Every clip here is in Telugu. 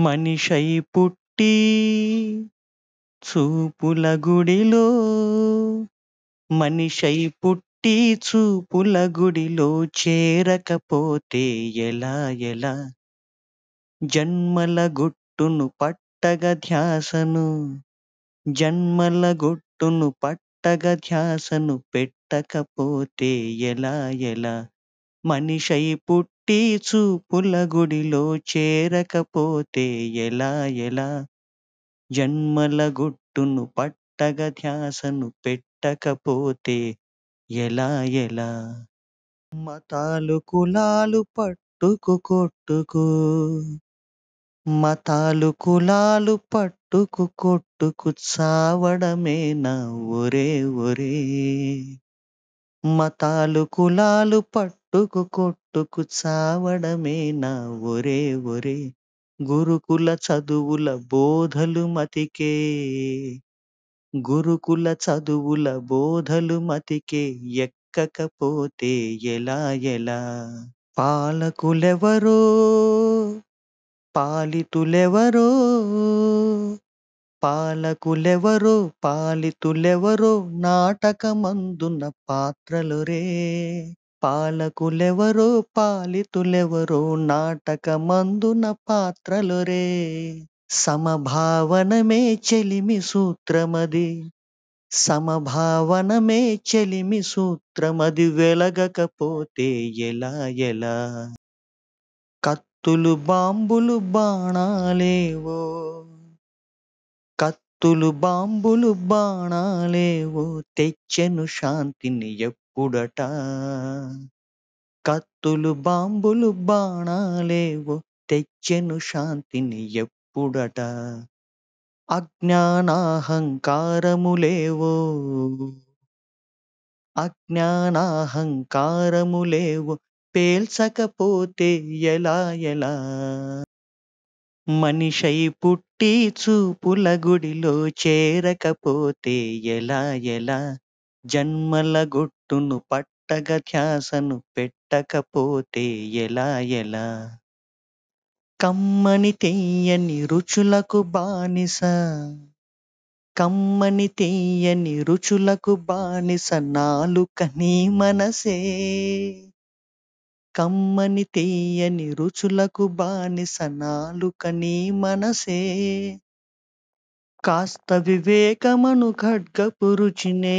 మనిషై పుట్టి చూపుల గుడిలో, మనిషై పుట్టి చూపుల గుడిలో చేరకపోతే ఎలా ఎలా? జన్మల గుట్టును పట్టగ ధ్యాసను, జన్మల గుట్టును పట్టగ ధ్యాసను పెట్టకపోతే ఎలా ఎలా? మనిషై పుట్టి చూపుల గుడిలో చేరకపోతే ఎలా ఎలా? జన్మల గుట్టును పట్టగ ధ్యాసను పెట్టకపోతే ఎలా ఎలా? మతాలు కులాలు పట్టుకు కొట్టుకు, మతాలు కులాలు పట్టుకు కొట్టుకు చావడమేనా ఒరే ఒరే? మతాలు కులాలు పట్టుకు కొట్టుకు చావడమేనా ఒరే ఒరే? గురుకుల చదువుల బోధలు మతికే, గురుకుల చదువుల బోధలు మతికే ఎక్కకపోతే ఎలా ఎలా? పాలకులెవరో పాలితులెవరో, పాలకులెవరో పాలితులెవరో నాటకమందున పాత్రలురే. పాలకులెవరో పాలితులెవరో నాటకమందున పాత్రలురే. సమభావనమే చెలిమి సూత్రమది, సమభావనమే చెలిమి సూత్రమది వెలగకపోతే ఎలా ఎలా? కత్తులు బాంబులు బాణాలేవో, కత్తులు బాంబులు బాణాలేవో తెచ్చెను శాంతిని ఎప్పుడట? కత్తులు బాంబులు బాణాలేవో తెచ్చెను శాంతిని ఎప్పుడట? అజ్ఞానాహంకారములేవో, అజ్ఞానాహంకారములేవో పేల్చకపోతే ఎలా ఎలా? మనిషై పుట్టి చూపుల గుడిలో చేరకపోతే ఎలా ఎలా? జన్మల గుట్టును పట్టగ ధ్యాసను పెట్టకపోతే ఎలా ఎలా? కమ్మని తీయని రుచులకు బానిస, కమ్మని తీయని రుచులకు బానిస నాలుక నీ మనసే. కమ్మని తీయని రుచులకు బానిస నాలుక నీ మనసే. కాస్త వివేకమను ఖడ్గపు రుచినే,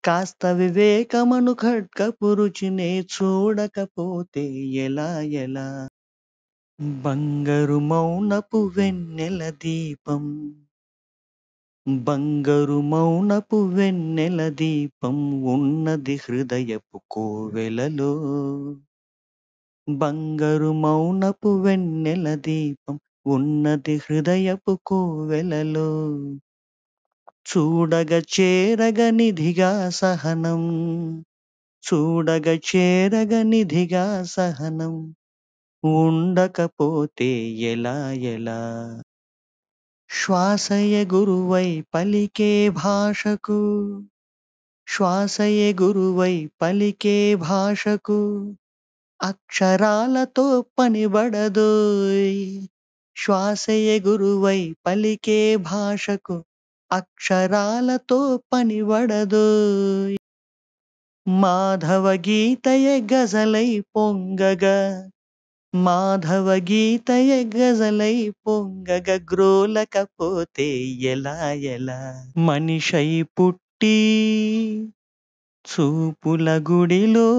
కాస్త వివేకమను ఖడ్గపు రుచినే చూడకపోతే ఎలా ఎలా? బంగారు మౌనపు వెన్నెల దీపం, బంగారు మౌనపు వెన్నెల దీపం ఉన్నది హృదయపు కోవెలలో. బంగారు మౌనపు వెన్నెల దీపం ఉన్నది హృదయపు కోవెలలో. చూడగ చేరగ నిధిగా సహనం, చూడగ చేరగ నిధిగా సహనం ఉండకపోతే ఎలా ఎలా? శ్వాసయే గురువై పలికే భాషకు, శ్వాసయే గురువై పలికే భాషకు అక్షరాలతో పనిబడదోయ్. శ్వాసయే గురువై పలికే భాషకు అక్షరాలతో పనిబడదోయ్. మాధవ గీతయే గజలై పొంగగా, మాధవ గీతయే గజలై పొంగగ గ్రోలకపోతే ఎలా ఎలా? మనిషై పుట్టి చూపుల గుడిలో,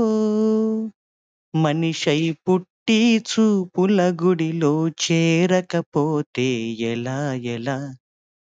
మనిషై పుట్టి చూపుల గుడిలో చేరకపోతే ఎలా ఎలా?